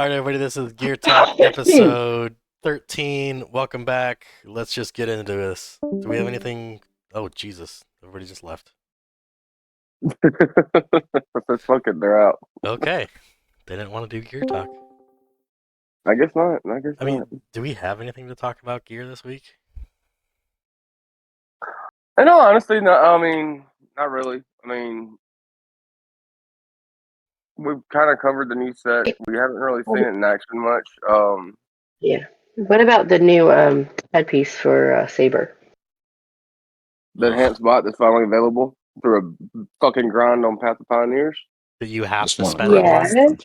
All right, everybody, this is Gear Talk episode 13. Welcome back. Let's just get into this. Do we have anything? Oh, Jesus. Everybody just left. Fuck it, they're out. Okay. They didn't want to do Gear Talk. I guess not. I guess I not. mean, do we have anything to talk about gear this week? I know, honestly, no. I mean, not really. I mean, we've kind of covered the new set. We haven't really seen it in action much. Yeah. What about the new headpiece for Saber? The enhanced bot that's finally available through a fucking grind on Path of Pioneers. That you have Just to one spend upgrade. one?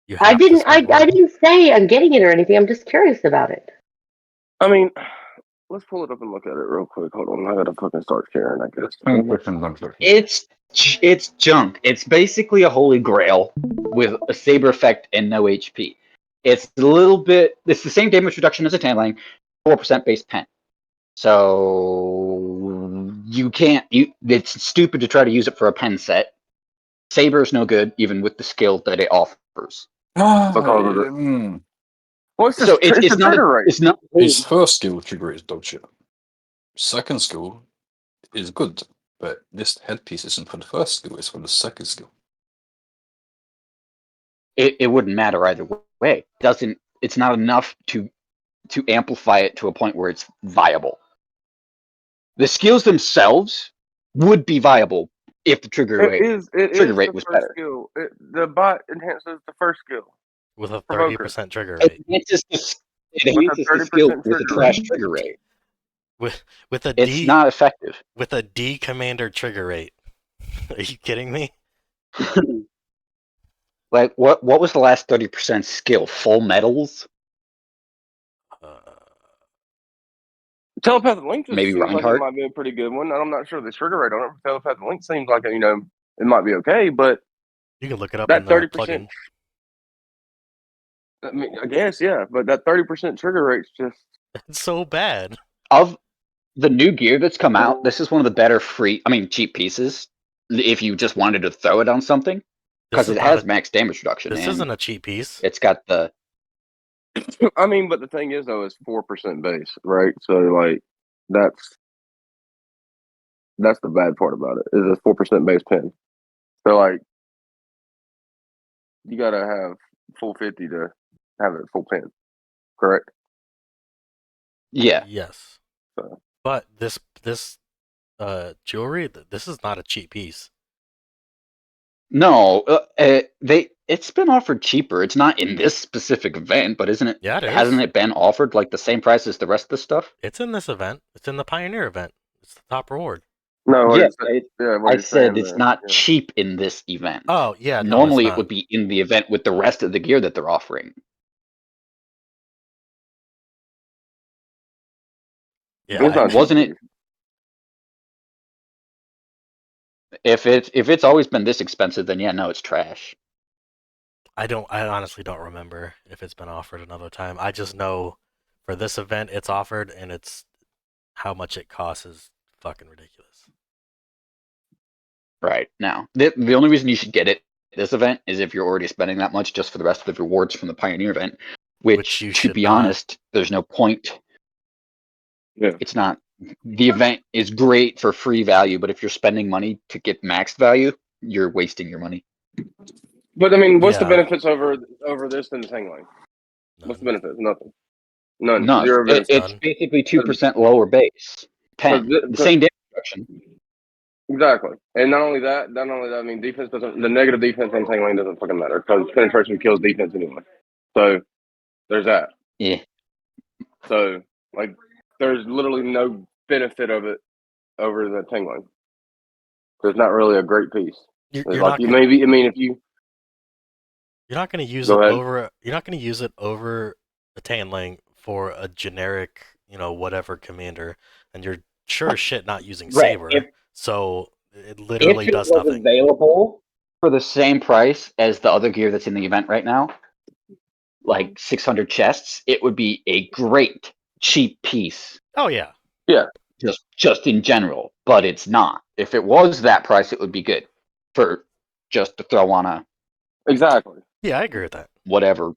Yeah. You I have to didn't. I spend one? didn't say I'm getting it or anything. I'm just curious about it. I mean, let's pull it up and look at it real quick. Hold on, I gotta fucking start sharing. I guess. It's Junk. It's basically a holy grail with a saber effect and no HP. It's a little bit. It's the same damage reduction as a Tanling, 4% base pen. So you can't. It's stupid to try to use it for a pen set. Saber is no good, even with the skill that it offers. Because of it. Well, it's just, So it's it's the not. trigger rate. It's not. His first skill trigger is dog shit. Second skill is good, but this headpiece isn't for the first skill, it's for the second skill. It wouldn't matter either way. It's not enough to amplify it to a point where it's viable. The skills themselves would be viable if the trigger rate was better. Skill. The bot enhances the first skill With a Provoker. 30% trigger It rate. enhances the skill with a trash trigger rate. With a It's D, not effective. with a D commander trigger rate. Are you kidding me? Like what was the last 30% skill? Full metals? Telepathic Link just Maybe seems like it Reinhardt? might be a pretty good one. I'm not sure the trigger rate on it. Telepathic Link seems like it might be okay, but You can look it up that in the 30%. plugin. I mean, I guess yeah, but that 30% trigger rate's just It's so bad. Of the new gear that's come out, this is one of the better cheap pieces. If you just wanted to throw it on something, because it has max damage reduction. This isn't a cheap piece. It's got the. I mean, but the thing is though, it's 4% base, right? So like, that's the bad part about it. Is it's 4% base pin. So like, you gotta have full 50 to have it full pin, correct? Yeah. Yes. So. But this jewelry, this is not a cheap piece. No, it's been offered cheaper. It's not in this specific event, but isn't it? Yeah, it is. Hasn't it been offered like the same price as the rest of the stuff? It's in this event. It's in the Pioneer event. It's the top reward. No, I said it's not cheap in this event. Oh, yeah. No, normally it would be in the event with the rest of the gear that they're offering. Yeah, wasn't it? If it's always been this expensive, then yeah, no, it's trash. I honestly don't remember if it's been offered another time. I just know for this event it's offered, and it's how much it costs is fucking ridiculous. Right. Now, the only reason you should get it this event is if you're already spending that much just for the rest of the rewards from the Pioneer event, which you should, to be honest, there's no point. Yeah. It's not. The event is great for free value, but if you're spending money to get maxed value, you're wasting your money. But I mean, what's the benefits over this than the Tingling? What's the benefits? Nothing. None. Zero benefits. It's basically 2% lower base. The same damage reduction. Exactly. And not only that, I mean, defense doesn't. The negative defense on Tingling doesn't fucking matter because penetration kills defense anyway. So there's that. Yeah. So like, there's literally no benefit of it over the Tingling. So it's not really a great piece. You're not going to use it over. You're not going to use it over a Tanling for a generic, whatever commander, and you're sure as shit not using Saber. So it literally does nothing. If it was available for the same price as the other gear that's in the event right now, like 600 chests, it would be a great cheap piece. Oh yeah. Yeah. Just in general, but it's not. If it was that price, it would be good for just to throw on a. Exactly. Yeah, I agree with that. whatever.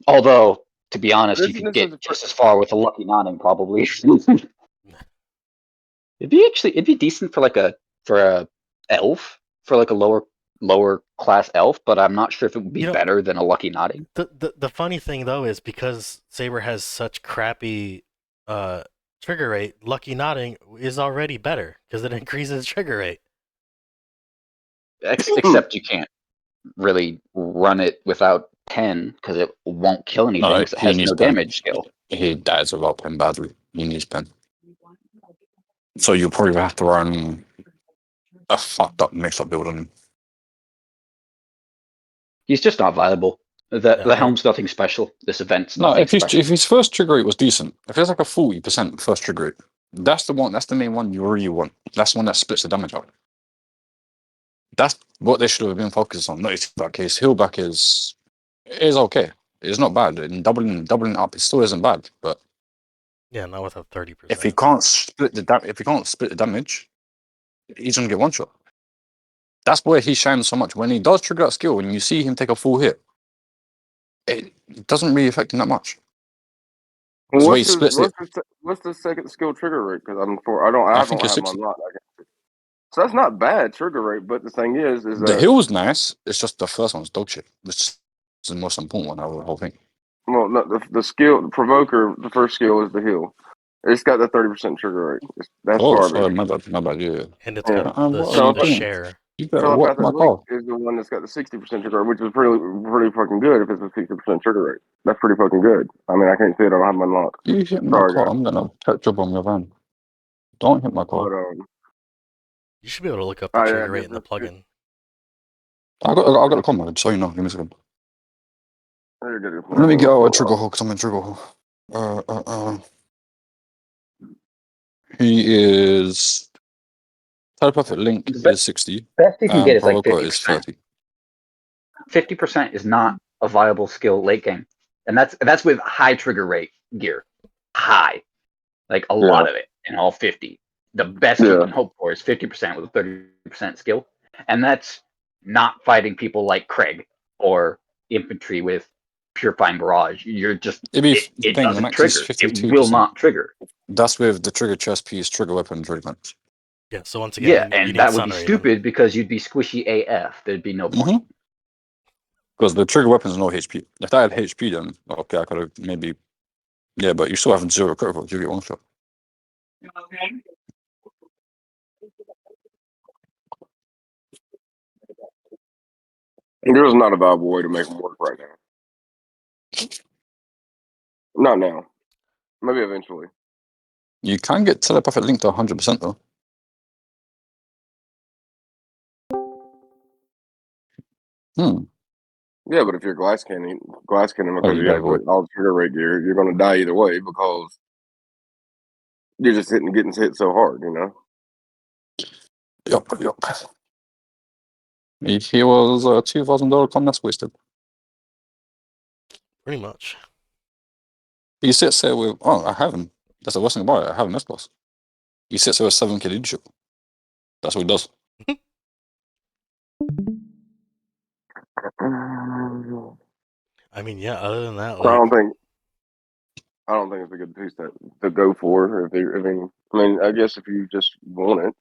Although, to be honest, you could get just as far with a Lucky Nodding, probably. It'd be decent for a elf, for like a lower class elf, but I'm not sure if it would be better than a Lucky Nodding. The funny thing though is because Saber has such crappy trigger rate, Lucky Nodding is already better because it increases trigger rate. Except you can't really run it without 10 because it won't kill anything because it has no damage skill. He dies without pen badly. He needs pen. So you probably have to run a fucked up mix-up build on him. He's just not viable. The helm's nothing special. This event's nothing special. If his first trigger rate was decent, if it's like a 40% first trigger rate, that's the one. That's the main one you really want. That's the one that splits the damage out. That's what they should have been focused on. Not his healback. His healback is okay. It's not bad. And doubling up, it still isn't bad. But yeah, not with a 30%. If he can't split the damage, he's gonna get one shot. That's where he shines so much. When he does trigger that skill, when you see him take a full hit, it doesn't really affect him that much. What's the second skill trigger rate? Because I don't have my lot. So that's not bad trigger rate, but the thing is the heal's nice. It's just the first one's dog shit. It's the most important one out of the whole thing. Well, no, the skill, the provoker, the first skill is the heal. It's got the 30% trigger rate. That's sorry, my bad, yeah. And it's got the share. You better walk my call. Is the one that's got the 60% trigger rate, which is pretty fucking good if it's a 60% trigger rate. That's pretty fucking good. I mean, I can't say it, I don't have my unlocked. You hit my car, I'm gonna catch up on your van. Don't hit my car. But, you should be able to look up the trigger rate in the plugin. I got a comment, so you know. Give me a second. Let me get out a trigger hole because I'm in trigger hole. He is telepathic link is 60. Best you can get is like 50%. Is 30. 50% is not a viable skill late game, and that's with high trigger rate gear. High, like a lot of it, and all 50. The best you can hope for is 50% with a 30% skill, and that's not fighting people like Craig or infantry with Purifying Barrage. You're just it doesn't trigger. It will not trigger. That's with the trigger chest piece, trigger weapon, trigger punch. Yeah, so once again, and that would be stupid because you'd be squishy AF. There'd be no point. Because the trigger weapon is no HP. If I had HP, then okay, I could have maybe. Yeah, but you still have 0 critical. You get one shot. Okay. There's not a viable way to make them work right now. Not now. Maybe eventually. You can get telepathic link to 100% though. Yeah, but if you're glass cannon because you have all the trigger rate gear, you're going to die either way because you're just getting hit so hard, you know. Yup. If he was a $2,000 con, that's wasted. Pretty much. He sits there with I have him. That's the worst thing about it. I have him S plus. He sits there with 7k leadership. That's what he does. I mean, yeah. Other than that, I don't think it's a good piece to go for. I guess if you just want it,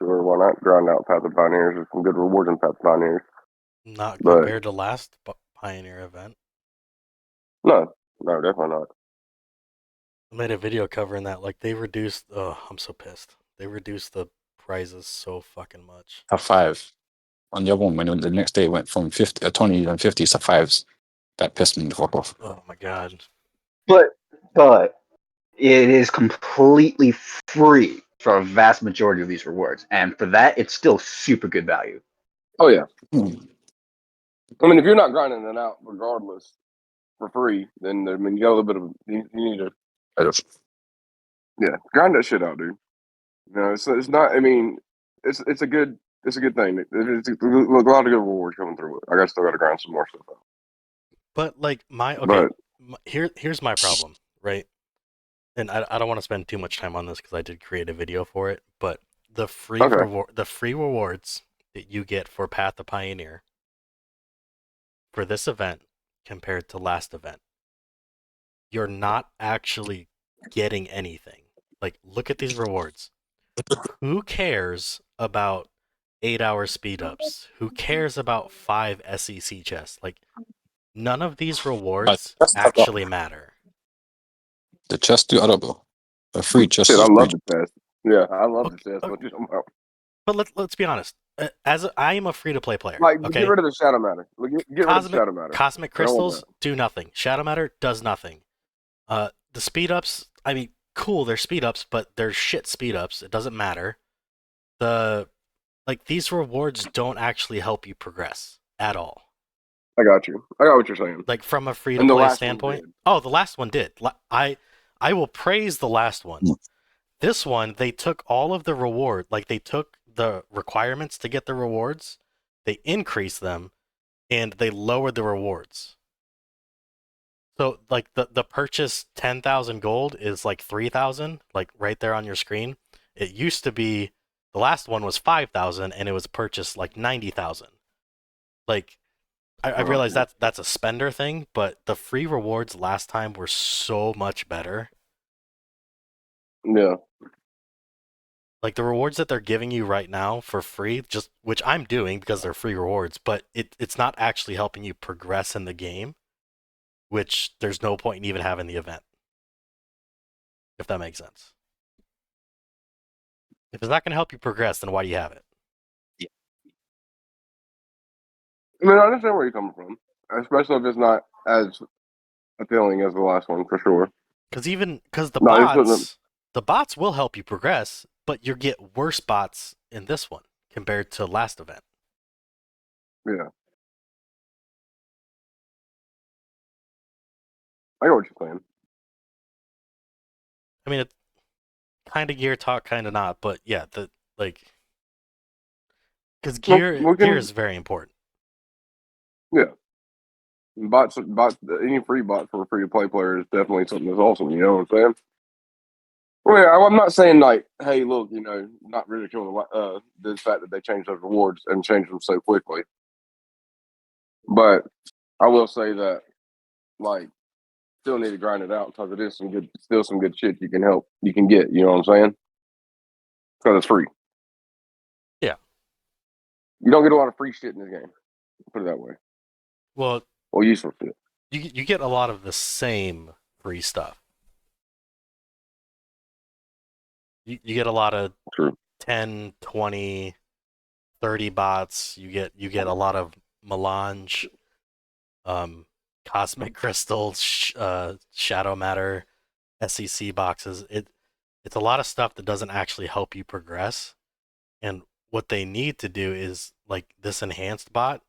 sure, why not grind out Path of Pioneers with some good rewards in Path of Pioneers? Not compared to last Pioneer event. No, definitely not. I made a video covering that. Like they reduced. Oh, I'm so pissed. They reduced the prizes so fucking much. A 5. On the other one, when the next day it went from 20 and 50s to 5s. That pissed me the fuck off. Oh my god. But it is completely free for a vast majority of these rewards, and for that, it's still super good value. Oh yeah. I mean, if you're not grinding it out regardless for free, then you got a little bit of you need to. Yeah, grind that shit out, dude. No, it's not. I mean, it's a good thing. It's a lot of good rewards coming through it. I still got to grind some more stuff out. But like here's my problem, right? And I don't want to spend too much time on this because I did create a video for it. But the free rewards that you get for Path of Pioneer for this event compared to last event, you're not actually getting anything. Like, look at these rewards. Who cares about 8-hour speed ups? Who cares about 5 SEC chests? Like, none of these rewards actually matter. The chests do add up, though. A free chest Shit, is I free. love the test. Yeah, I love the Okay, test. What you talking about? but let's be honest. I am a free to play player. Like, get Okay, rid of the shadow matter. Get rid of the shadow matter. cosmic I don't want crystals do nothing. Shadow matter does nothing. The speed ups. I mean, cool. They're speed ups, but they're shit speed ups. It doesn't matter. These rewards don't actually help you progress at all. that. I got you. I got what you're saying. Like, from a free to And the play last one standpoint. did. Oh, the last one did. I will praise the last one. This one, they took all of the reward, like they took the requirements to get the rewards, they increased them, and they lowered the rewards. So like the purchase 10,000 gold is like 3,000, like right there on your screen. It used to be the last one was 5,000 and it was purchased like 90,000. Like I realize that's a spender thing, but the free rewards last time were so much better. Yeah. Like the rewards that they're giving you right now for free, just which I'm doing because they're free rewards, but it's not actually helping you progress in the game, which there's no point in even having the event. If that makes sense. If it's not going to help you progress, then why do you have it? I mean, I understand where you're coming from, especially if it's not as appealing as the last one, for sure. Because the bots will help you progress, but you get worse bots in this one compared to last event. Yeah. I know what you're saying. I mean, it's kind of gear talk, kind of not, but yeah, because gear is very important. Yeah. Bots, any free bot for a free to play player is definitely something that's awesome. You know what I'm saying? Well, I'm not saying like, hey, look, not ridiculing the fact that they changed those rewards and changed them so quickly. But I will say that, like, still need to grind it out because it is still some good shit you can get. You know what I'm saying? Because it's free. Yeah. You don't get a lot of free shit in this game. Put it that way. Well, useful shit. You get a lot of the same free stuff. You get a lot of True. 10, 20, 30 bots. You get a lot of melange, cosmic crystals, shadow matter, SEC boxes. It's a lot of stuff that doesn't actually help you progress. And what they need to do is like this enhanced bot.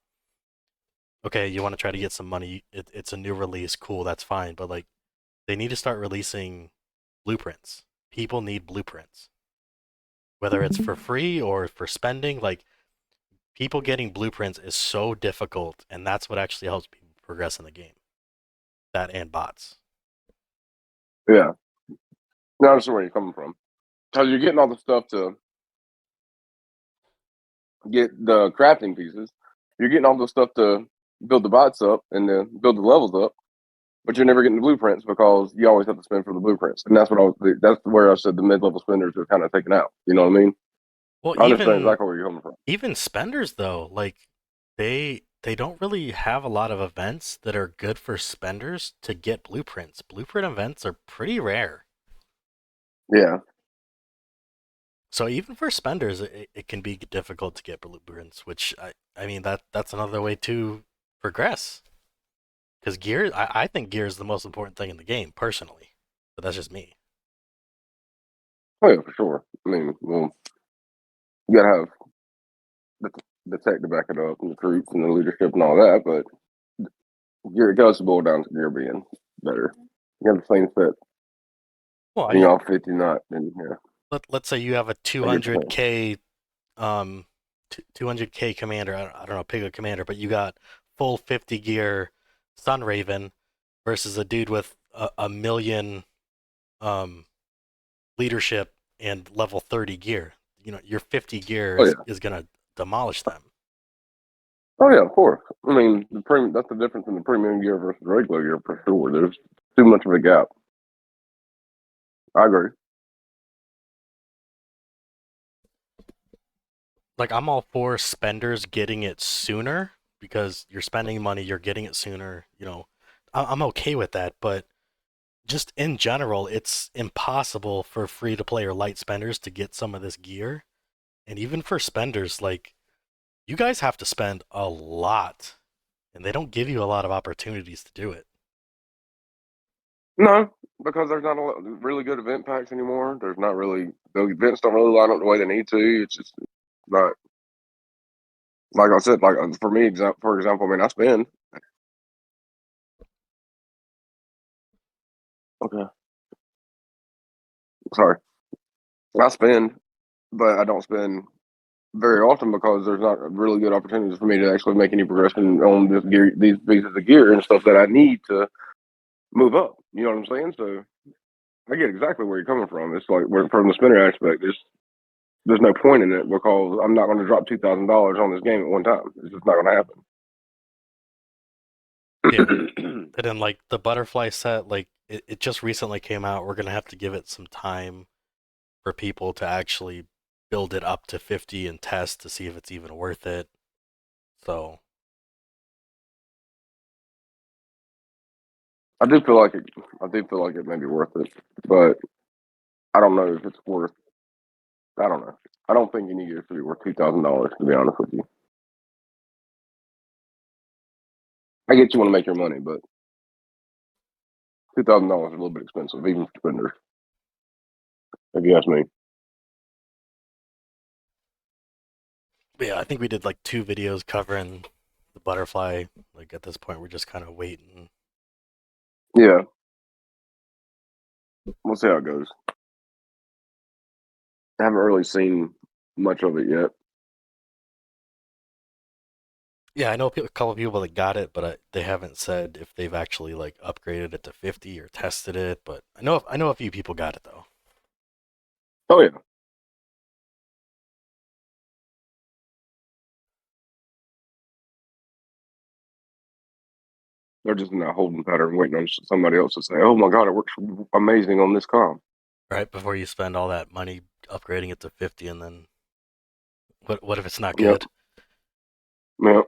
Okay, you want to try to get some money. It's a new release, cool, that's fine. But like, they need to start releasing blueprints. People need blueprints, whether it's for free or for spending. Like, people getting blueprints is so difficult, and that's what actually helps people progress in the game. That and bots. Yeah. No, I understand where you're coming from. Because you're getting all the stuff to get the crafting pieces. You're getting all the stuff to build the bots up and to build the levels up, but you're never getting the blueprints because you always have to spend for the blueprints. And that's where I said the mid-level spenders are kind of taken out. You know what I mean? Well, I understand exactly where you're coming from. Even spenders though, like they don't really have a lot of events that are good for spenders to get blueprints. Blueprint events are pretty rare. Yeah. So even for spenders, it can be difficult to get blueprints, which I mean that's another way to progress. Because gear, I think gear is the most important thing in the game, personally. But that's just me. Oh yeah, for sure. I mean, well, you gotta have the tech to back it up and the troops and the leadership and all that, but gear it does boil down to gear being better. You have the same set. Well, I mean, 50 knot, and yeah. let's say you have a 200k 200k commander. I don't know, pick a commander, but you got full 50 gear Sun Raven versus a dude with a million leadership and level 30 gear. Your 50 gear is gonna demolish them. Oh yeah, of course. I mean, the premium. That's the difference in the premium gear versus regular gear for sure. There's too much of a gap. I agree. Like, I'm all for spenders getting it sooner because you're spending money, you're getting it sooner. You know, I'm okay with that, but just in general, it's impossible for free to play or light spenders to get some of this gear. And even for spenders, like, you guys have to spend a lot, and they don't give you a lot of opportunities to do it. No, because there's not a lot, really good event packs anymore. There's not really the events don't really line up the way they need to. It's just not like I said. Like for me, for example, I mean, I spend. Okay, sorry, I spend, but I don't spend very often because there's not really good opportunities for me to actually make any progression on this gear, these pieces of gear and stuff that I need to move up. You know what I'm saying? So I get exactly where you're coming from. It's like from the spinner aspect, there's no point in it because I'm not going to drop $2,000 on this game at one time. It's just not going to happen. Yeah, and then like the butterfly set, like it just recently came out. We're gonna have to give it some time for people to actually build it up to 50 and test to see if it's even worth it. So I do feel like it. I do feel like it may be worth it, but I don't know if it's worth. I don't know. I don't think any gear should be worth $2,000. To be honest with you, I get you want to make your money, but $2,000 is a little bit expensive, even for spenders. If you ask me. but yeah, I think we did like 2 videos covering the butterfly. Like at this point, we're just kind of waiting. Yeah, we'll see how it goes. I haven't really seen much of it yet. Yeah, I know a couple people that got it, but they haven't said if they've actually like upgraded it to 50 or tested it. But I know a few people got it though. Oh yeah. They're just in that holding pattern, waiting on somebody else to say, "Oh my god, it works amazing on this com." Right before you spend all that money upgrading it to 50, and then what if it's not Yep. good? Yep.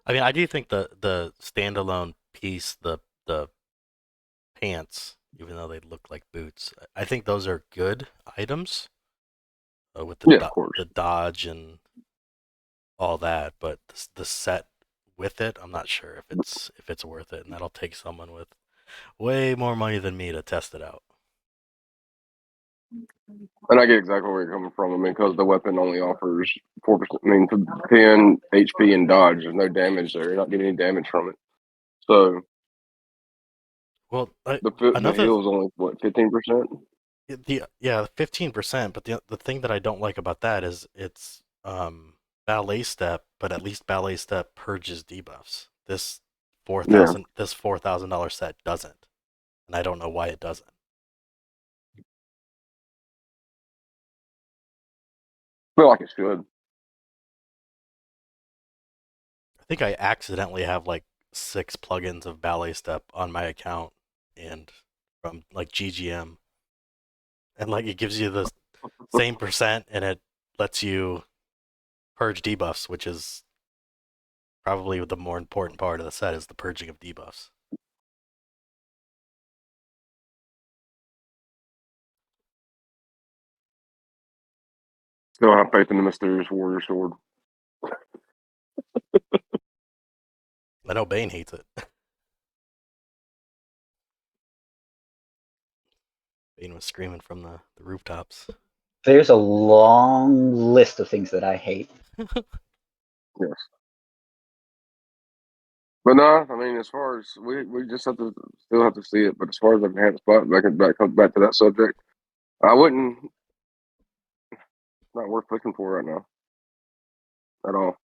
I mean, I do think the standalone piece, the pants, even though they look like boots, I think those are good items with Yeah, of course. the dodge and all that. But the set with it, I'm not sure if it's worth it, and that'll take someone with way more money than me to test it out. And I get exactly where you're coming from. I mean, because the weapon only offers 4%. I mean, 10 HP and dodge. There's no damage there. You're not getting any damage from it. So Well, the another heal is only what 15%. yeah, 15%. But the thing that I don't like about that is it's ballet step, but at least ballet step purges debuffs. Yeah, This $4,000 set doesn't, and I don't know why it doesn't. I feel like it should. I think I accidentally have like 6 plugins of ballet step on my account, and from like GGM, and like it gives you the same percent, and it lets you purge debuffs, which is probably the more important part of the set is the purging of debuffs. Still have faith in the mysterious warrior sword. I know Bane hates it. Bane was screaming from the rooftops. There's a long list of things that I hate. Yes. But no, I mean, as far as we just have to still have to see it. But as far as the enhanced spot, comes back to that subject. I wouldn't. Not worth looking for right now at all.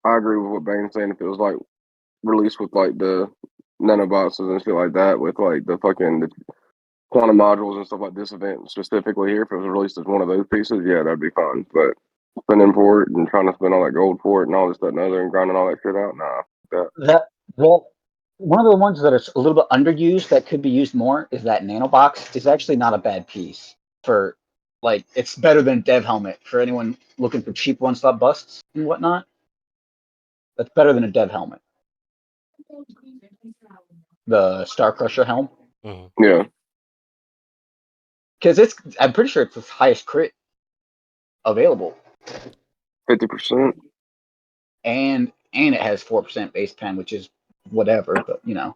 I agree with what Bane's saying. If it was like released with like the nanobots and shit like that, with like the quantum modules and stuff like this event specifically here, if it was released as one of those pieces, yeah, that'd be fine. But spending for it and trying to spend all that gold for it and all this, that, and other, and grinding all that shit out. Nah, That well, one of the ones that is a little bit underused that could be used more is that nano box. It's actually not a bad piece for like it's better than Dev helmet for anyone looking for cheap one slot busts and whatnot. That's better than a Dev helmet. The Star Crusher helm. Mm-hmm. Yeah. Because I'm pretty sure it's the highest crit available. 50%. And it has 4% base pen, which is whatever, but you know.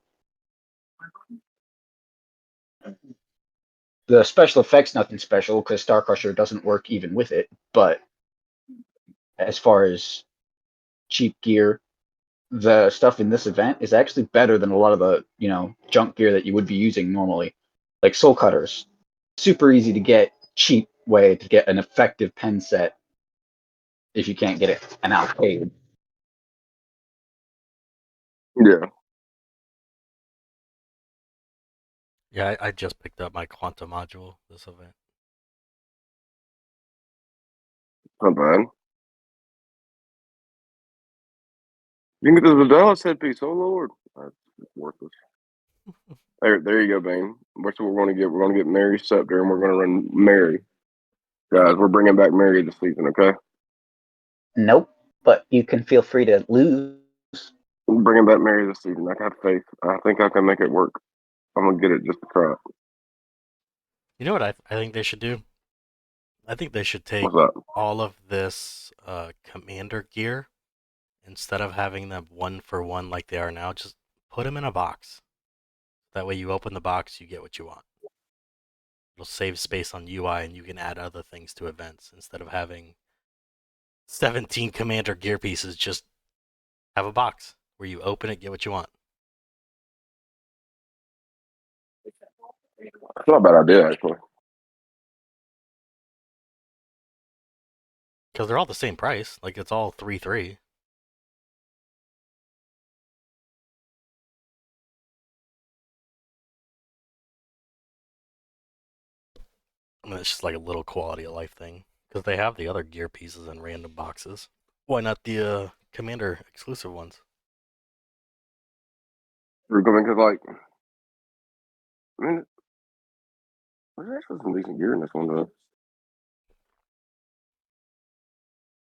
The special effects, nothing special, because Star Crusher doesn't work even with it. But as far as cheap gear, the stuff in this event is actually better than a lot of the, you know, junk gear that you would be using normally. Like Soul Cutters. Super easy to get, cheap way to get an effective pen set if you can't get it an outpaid. Yeah. Yeah, I just picked up my quantum module this event. Not bad. You can get the Dallas headpiece. Oh Lord, that's worthless. There you go, Bane. What's what we're going to get? We're going to get Mary Scepter, and we're going to run Mary. Guys, we're bringing back Mary this season. Okay, Nope, but you can feel free to lose. we're bringing back Mary this season. I have faith. I think I can make it work. I'm gonna get it just to try it. You know what I think they should do? I think they should take What's that? all of this commander gear, instead of having them one for one like they are now, just put them in a box. That way you open the box, you get what you want. It'll save space on UI and you can add other things to events instead of having 17 commander gear pieces. Just have a box where you open it, get what you want. It's not a bad idea, actually. Because they're all the same price. Like, it's all 3-3. I mean, it's just like a little quality of life thing. Because they have the other gear pieces in random boxes. Why not the commander exclusive ones? We're going because, like, I mean, there's actually some decent gear in this one, though.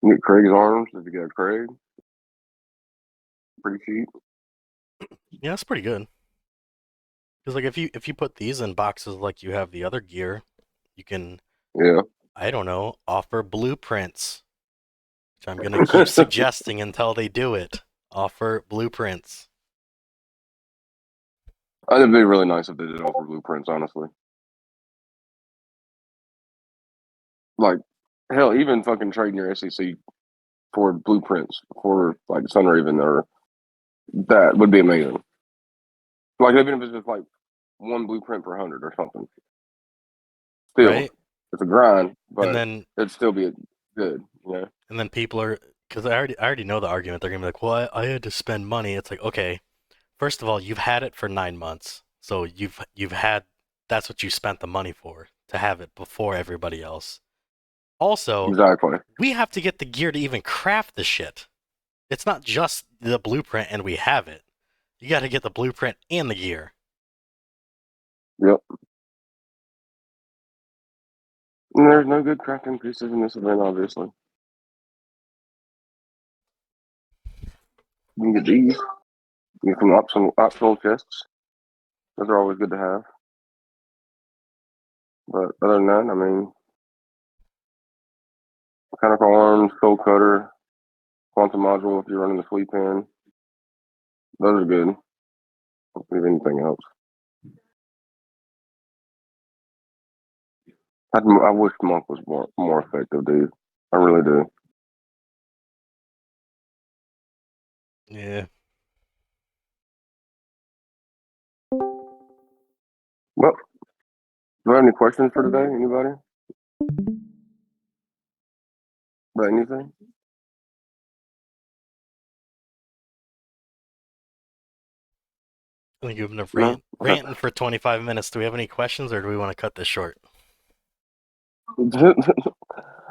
You get Craig's arms. Did you get a Craig? Pretty cheap. Yeah, that's pretty good. Because like if you put these in boxes like you have the other gear, you can, Yeah. I don't know, offer blueprints. Which I'm gonna keep suggesting until they do it. Offer blueprints. I think it'd be really nice if they did offer blueprints, honestly. Like, hell, even fucking trading your SEC for blueprints for like Sunraven or that would be amazing. Like, even if it's just like one blueprint per 100 or something. Still, Right? it's a grind, but And then it'd still be good, you know? and then people are, because I already know the argument. They're gonna be like, well, I had to spend money. It's like, okay, first of all, you've had it for 9 months, so you've had, that's what you spent the money for, to have it before everybody else. Also, Exactly. we have to get the gear to even craft the shit. It's not just the blueprint and we have it. You got to get the blueprint and the gear. Yep. And there's no good crafting pieces in this event, obviously. You can get these. You can optional chests. Those are always good to have. But other than that, I mean, mechanical arms, soul cutter, quantum module if you're running the sweep in. Those are good. Don't leave anything else. I wish Monk was more effective, dude. I really do. Yeah. Well, do you have any questions for today? Anybody? About anything? I think you've been No? ranting for 25 minutes. Do we have any questions or do we want to cut this short?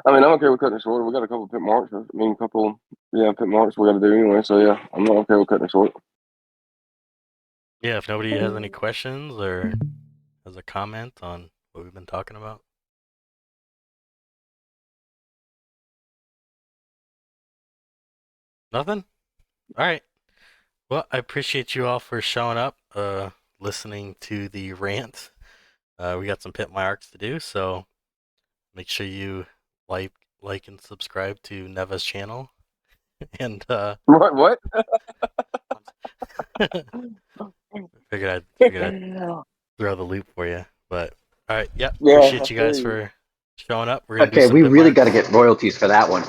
I mean, I'm okay with cutting it short. We got a couple pit marks. I mean, a couple, pit marks we got to do anyway. So yeah, I'm not okay with cutting it short. Yeah, if nobody has any questions or has a comment on what we've been talking about. Nothing? All right. Well, I appreciate you all for showing up, listening to the rant. We got some pit marks to do, so make sure you like and subscribe to Neva's channel. And What? figured I'd throw the loop for you. But all right, yeah, Yeah, appreciate you guys for showing up. We're gonna do Okay, some we pit really got to marks. get royalties for that one.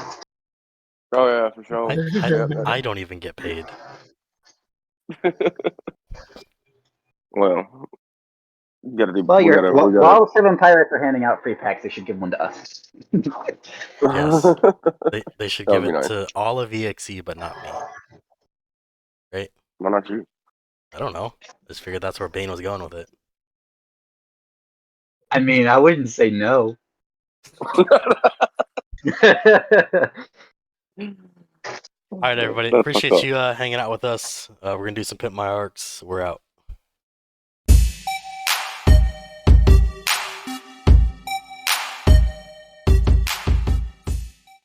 Oh yeah, for sure. I don't even get paid. Well, you gotta do. Well, We gotta. while Seven Pirates are handing out free packs, they should give one to us. Yes, they should That give would be it nice. to all of EXE, but not me. Right? Why not you? I don't know. Just figured that's where Bane was going with it. I mean, I wouldn't say no. All right, everybody. That's fucked Appreciate up. you hanging out with us. We're gonna do some pit my arcs. We're out.